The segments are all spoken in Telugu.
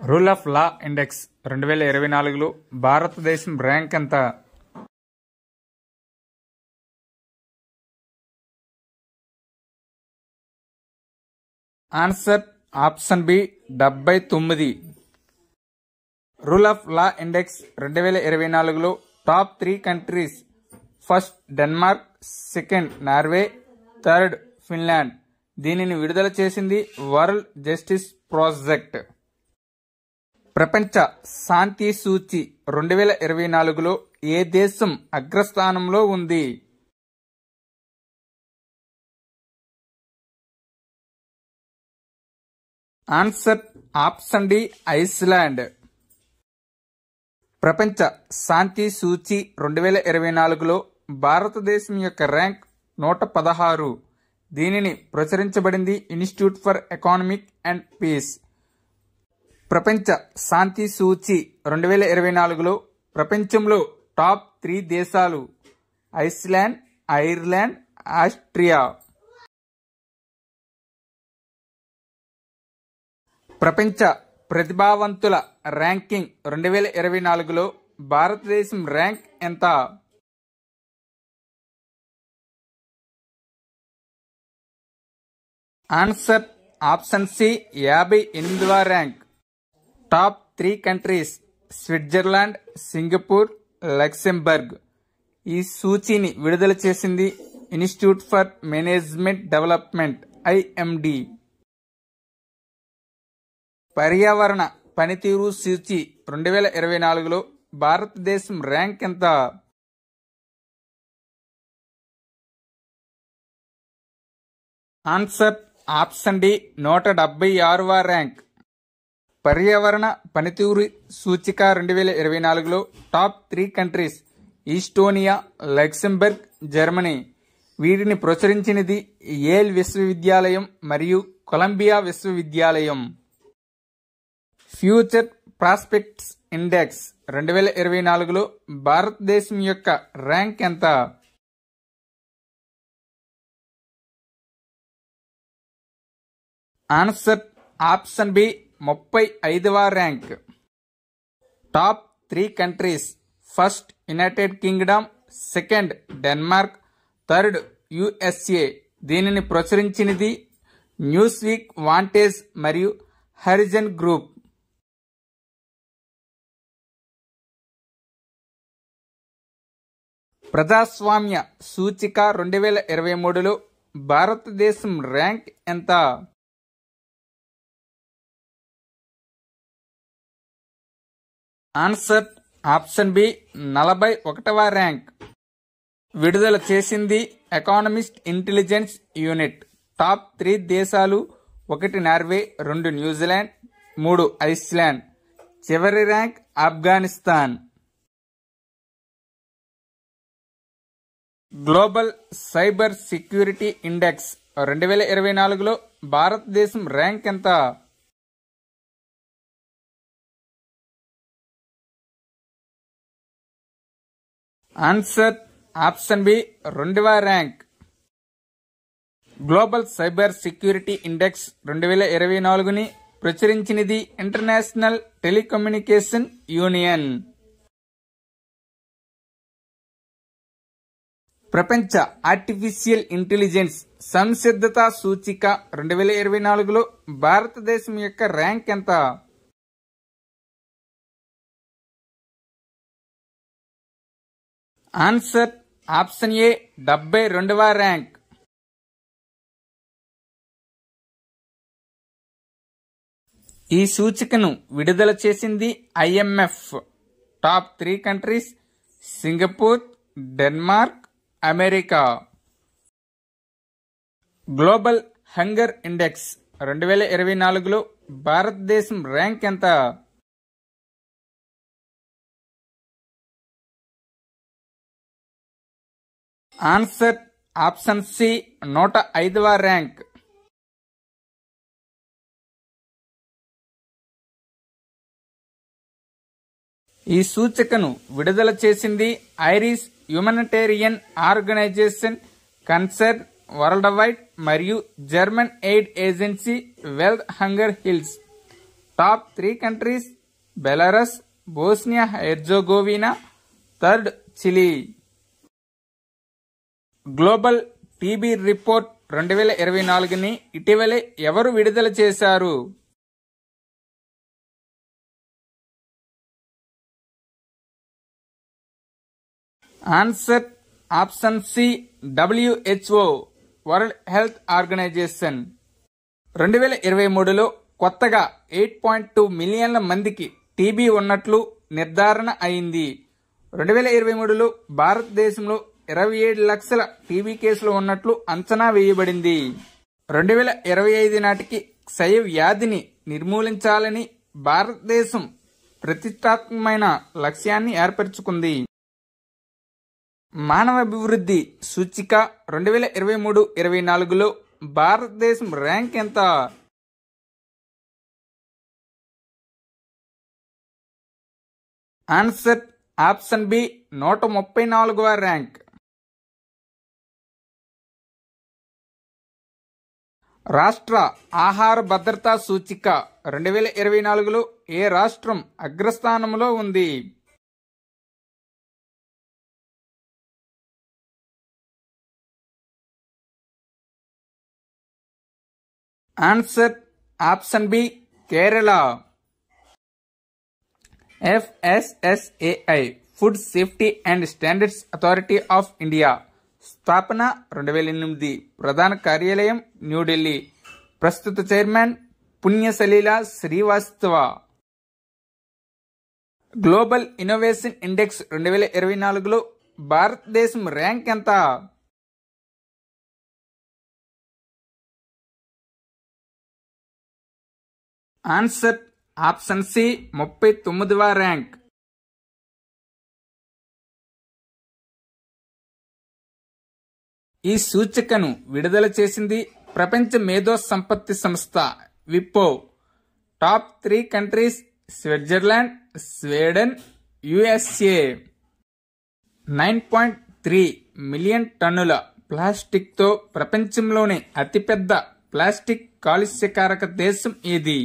రూల్ ఆఫ్ లా ఇండెక్స్ 2024లో భారతదేశం ర్యాంక్ ఎంత? Answer option B 79. Rule of law index 2024లో top 3 countries: first Denmark, second Norway, third Finland. దీనిని విడుదల చేసింది వరల్డ్ జస్టిస్ ప్రాజెక్ట్. ప్రపంచ శాంతి సూచి 2024లో ఏ దేశం అగ్రస్థానంలో ఉంది? Answer option D Iceland. ప్రపంచ శాంతి సూచి 2024లో భారతదేశం యొక్క ర్యాంక్ 116. దీనిని ప్రచురించబడింది institute for economic and peace. ప్రపంచ శాంతి సూచి 2024లో ప్రపంచంలో టాప్ 3 దేశాలు: ఐస్లాండ్, ఐర్లాండ్, ఆస్ట్రియా. ప్రపంచ ప్రతిభావంతుల ర్యాంకింగ్ 2024లో భారతదేశం ర్యాంక్ ఎంత? ఆన్సర్ ఆప్షన్ సి 58వ rank. Top 3 countries: Switzerland, Singapore, Luxembourg. ఈ సూచీని విడుదల చేసింది institute for management development IMD. పర్యావరణ పనితీరు సూచి 2024లో భారతదేశం ర్యాంక్ ఎంత? ఆన్సర్ ఆప్షన్ డి 176వ ర్యాంక్. పర్యావరణ పనితీరు సూచిక 2024లో top 3 countries: Estonia, Luxembourg, Germany. వీటిని ప్రచురించినది యేల్ విశ్వవిద్యాలయం మరియు కొలంబియా విశ్వవిద్యాలయం. ఫ్యూచర్ ప్రాస్పెక్ట్స్ ఇండెక్స్ 2024లో భారతదేశం యొక్క ర్యాంక్ ఎంత? ఆన్సర్ ఆప్షన్ బి 35వ rank. Top 3 countries: first United Kingdom, second Denmark, third USA. దీనిని ప్రచురించినది న్యూస్ వీక్, వాంటేజ్ మరియు హరిజన్ గ్రూప్. ప్రజాస్వామ్య సూచిక 2023లో భారతదేశం ర్యాంక్ ఎంత? ఆన్సర్ ఆప్షన్ బి 41వ ర్యాంక్. విడుదల చేసింది ఎకానమిస్ట్ ఇంటెలిజెన్స్ యూనిట్. టాప్ 3 దేశాలు: 1 నార్వే, 2 న్యూజిలాండ్, 3 ఐస్లాండ్. చివరి rank Afghanistan. Global cyber security index 2024లో భారతదేశం ర్యాంక్ ఎంత? ఆన్సర్ ఆప్షన్ బి 2వ rank. Global cyber security index 2024ని ప్రచురించినది ఇంటర్నేషనల్ టెలికమ్యూనికేషన్ యూనియన్. ప్రపంచ ఆర్టిఫిషియల్ ఇంటెలిజెన్స్ సంసిద్ధత సూచిక 2024లో భారతదేశం యొక్క ర్యాంక్ ఎంత? ఆన్సర్ ఆప్షన్ ఏ 72వ ర్యాంక్. ఈ సూచికను విడుదల చేసింది IMF. Top 3 countries: Singapore, Denmark, America. Global hunger index 2024లో భారతదేశం ర్యాంక్ ఎంత? ఆన్సర్ ఆప్షన్ సి 105వ ర్యాంక్. ఈ సూచికను విడుదల చేసింది Irish humanitarian organization, concern world wide మరియు German aid agency Welt Hunger Hilfe. Top 3 countries Belarus, Bosnia Herzegovina, third Chile. Global TB report 2024ని ఇటీవలే ఎవరు విడుదల చేశారు? Answer option C WHO, world health organization. 2023లో కొత్తగా 8.2 మిలియన్ల మందికి టీబీ ఉన్నట్లు నిర్ధారణ అయింది. 2023లో భారతదేశంలో 27 లక్షల టీబీ కేసులు ఉన్నట్లు అంచనా వేయబడింది. 2025 నాటికి క్షయ వ్యాధిని నిర్మూలించాలని భారతదేశం ప్రతిష్టాత్మకమైన లక్ష్యాన్ని ఏర్పరచుకుంది. మానవాభివృద్ధి సూచిక 2023-24లో భారతదేశం ర్యాంక్ ఎంత? Answer option B 134వ rank. రాష్ట్ర ఆహార భద్రతా సూచిక 2024లో ఏ రాష్ట్రం అగ్రస్థానంలో ఉంది? Answer option B Kerala. FSSAI food safety and standards authority of India స్థాపన 2008. ప్రధాన కార్యాలయం న్యూఢిల్లీ. ప్రస్తుత chairman Punyasalila Srivastava. Global innovation index 2024లో భారతదేశం ర్యాంక్ ఎంత? Answer option C 39వ rank. ఈ సూచికను విడుదల చేసింది ప్రపంచ మేధో సంపత్తి సంస్థ విప్పో. Top 3 countries Switzerland, Sweden, USA. 9.3 million టన్నుల ప్లాస్టిక్తో ప్రపంచంలోనే అతిపెద్ద ప్లాస్టిక్ కాలుష్యకారక దేశం ఏది?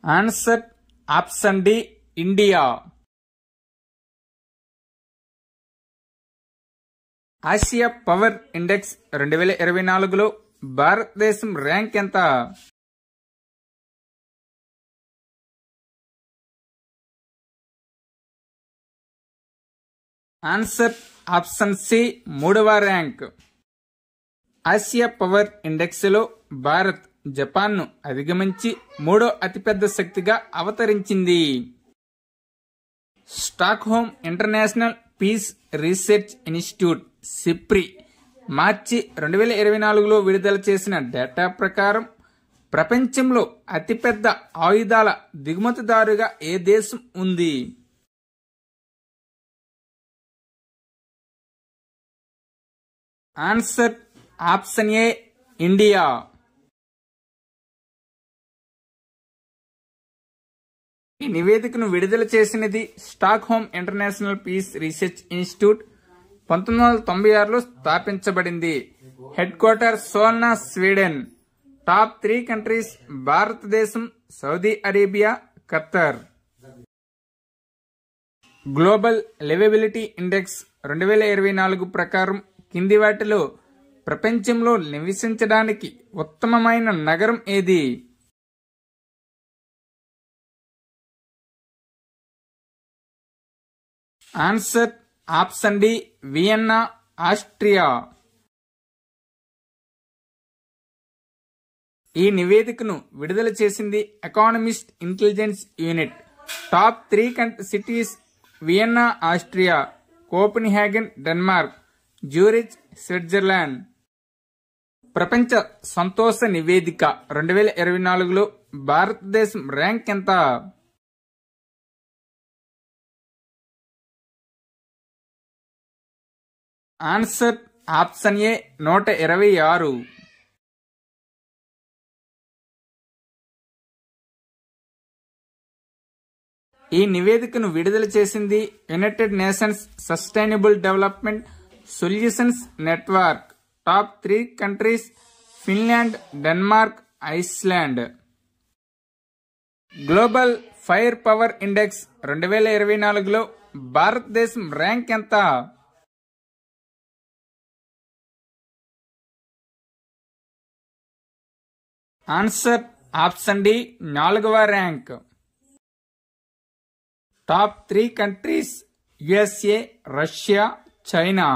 Answer option D India. Asia power index 2024లో భారతదేశం ర్యాంక్ ఎంత? ఆన్సర్ ఆప్షన్ సి 3వ ర్యాంక్. ఆసియా పవర్ ఇండెక్స్ లో భారత్ జపాన్ను అధిగమించి 3వ అతిపెద్ద శక్తిగా అవతరించింది. Stockholm international peace research institute SIPRI మార్చి 2024లో విడుదల చేసిన డేటా ప్రకారం ప్రపంచంలో అతిపెద్ద ఆయుధాల దిగుమతిదారుగా ఏ దేశం ఉంది? Answer option A India. ఈ నివేదికను విడుదల చేసినది Stockholm international peace research institute. 1996లో స్థాపించబడింది. Head quarter Solna, Sweden. Top 3 countries భారతదేశం, Saudi Arabia, Qatar. Global liveability index 2024 ప్రకారం కింది వాటిలో ప్రపంచంలో నివసించడానికి ఉత్తమమైన నగరం ఏది? Answer option D Vienna, Austria. ఈ నివేదికను విడుదల చేసింది economist intelligence unit. Top 3 cities Vienna, Austria, Copenhagen, Denmark, Zurich, Switzerland. ప్రపంచ సంతోష నివేదిక 2024లో భారతదేశం ర్యాంక్ ఎంత? Answer option A 126. ఈ నివేదికను విడుదల చేసింది united nations sustainable development solutions network. Top 3 countries Finland, Denmark, Iceland. Global fire power index 2024లో భారతదేశం ర్యాంక్ ఎంత? ఆన్సర్ ఆప్షన్ డి 4వ rank. Top 3 countries USA, Russia, China.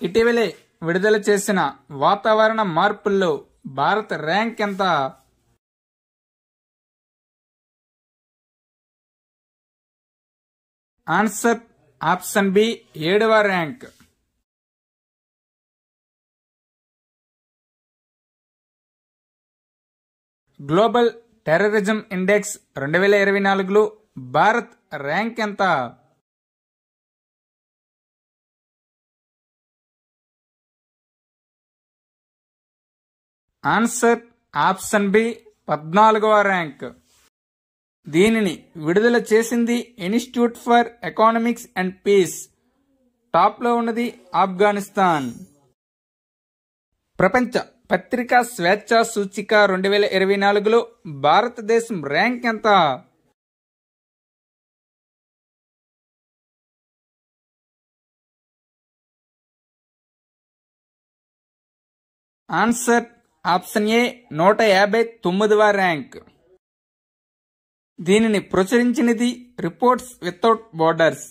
ఇటీవలే విడుదల చేసిన వాతావరణ మార్పుల్లో భారత్ ర్యాంక్ ఎంత? ఆన్సర్ ఆప్షన్ బి 7వ ర్యాంక్. గ్లోబల్ టెర్రరిజం ఇండెక్స్ 2024లో భారత్ ర్యాంక్ ఎంత? ఆన్సర్ ఆప్షన్ బి 14వ ర్యాంక్. దీనిని విడుదల చేసింది institute for economics and peace. టాప్లో ఉన్నది ఆఫ్ఘనిస్తాన్. ప్రపంచ పత్రికా స్వేచ్ఛా సూచిక 2024లో భారతదేశం ర్యాంక్ ఎంత? ఆన్సర్ ఆప్షన్ ఏ 159వ ర్యాంక్. దీనిని ప్రచురించినది రిపోర్ట్స్ వితౌట్ బోర్డర్స్.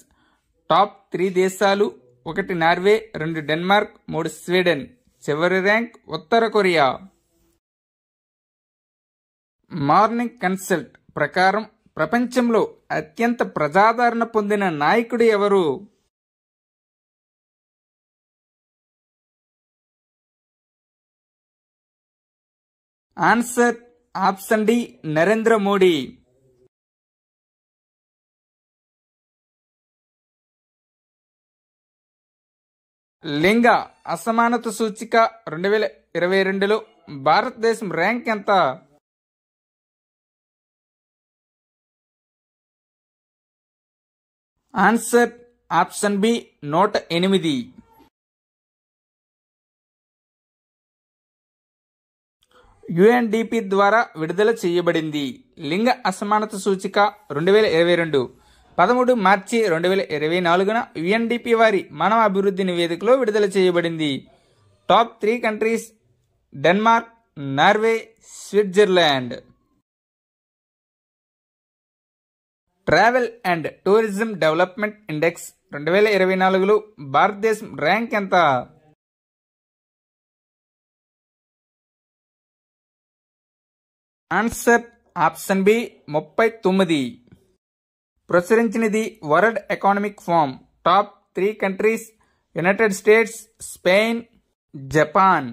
టాప్ 3 దేశాలు: 1 నార్వే, 2 డెన్మార్క్, 3 స్వీడన్. చివరి ర్యాంక్ ఉత్తర కొరియా. మార్నింగ్ కన్సల్ట్ ప్రకారం ప్రపంచంలో అత్యంత ప్రజాదరణ పొందిన నాయకుడు ఎవరు? Answer option D Narendra Modi. లింగ అసమానత సూచిక 2022లో భారతదేశం ర్యాంక్ ఎంత? Answer option B 108. యుఎన్డిపి ద్వారా విడుదల చేయబడింది. లింగ అసమానత సూచిక 2022 13 మార్చి 2024 యుఎన్డిపి వారి మానవ అభివృద్ధి నివేదికలో విడుదల చేయబడింది. Top 3 countries Denmark, Norway, Switzerland. Travel and tourism development index 2024లో భారతదేశం ర్యాంక్ ఎంత? Answer option B 39. ప్రచురించినది world economic forum. Top 3 countries United States, Spain, Japan.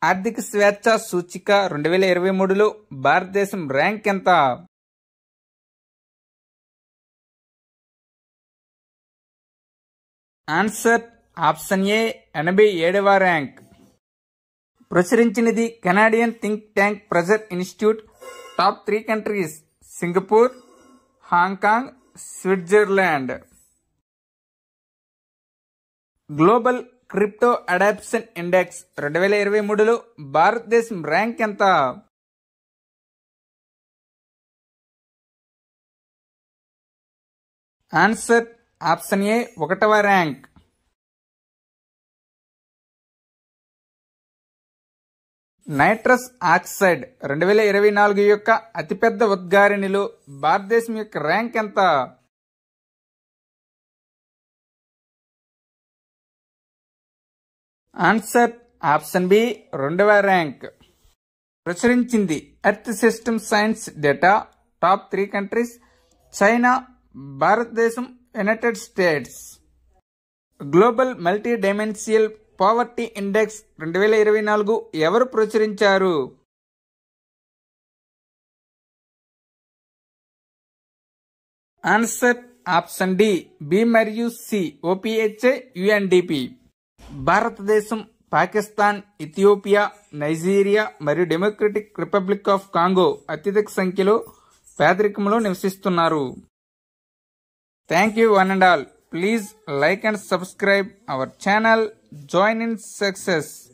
ఆర్థిక స్వేచ్ఛ సూచిక 2023లో భారతదేశం ర్యాంక్ ఎంత? ఆన్సర్ ఆప్షన్ ఏ 87వ ర్యాంక్. ప్రచురించినది Canadian think tank Fraser institute. Top 3 countries Singapore, Hong Kong, Switzerland. Global crypto adoption index 2023లో భారతదేశం ర్యాంక్ ఎంత? ఆన్సర్ ఆప్షన్ ఏ 1వ ర్యాంక్. నైట్రస్ ఆక్సైడ్ 2024 యొక్క అతిపెద్ద ఉద్గారిణిలో భారతదేశం యొక్క ర్యాంక్ ఎంత? ఆన్సర్ ఆప్షన్ బి 2వ ర్యాంక్. ప్రచురించింది earth system science data. Top 3 countries China, భారతదేశం, United States. Global multi dimensional poverty index 2024 ఎవరు ప్రచురించారు? ఆన్సర్ ఆప్షన్ డి బి మరియు సి ఓపీహెచ్ఏ యుఎన్డిపి. భారతదేశం, పాకిస్తాన్, ఇథియోపియా, నైజీరియా మరియు డెమోక్రటిక్ రిపబ్లిక్ ఆఫ్ కాంగో అత్యధిక సంఖ్యలో పేదరికంలో నివసిస్తున్నారు. Thank you one and all. Please like and subscribe our channel. Join in success.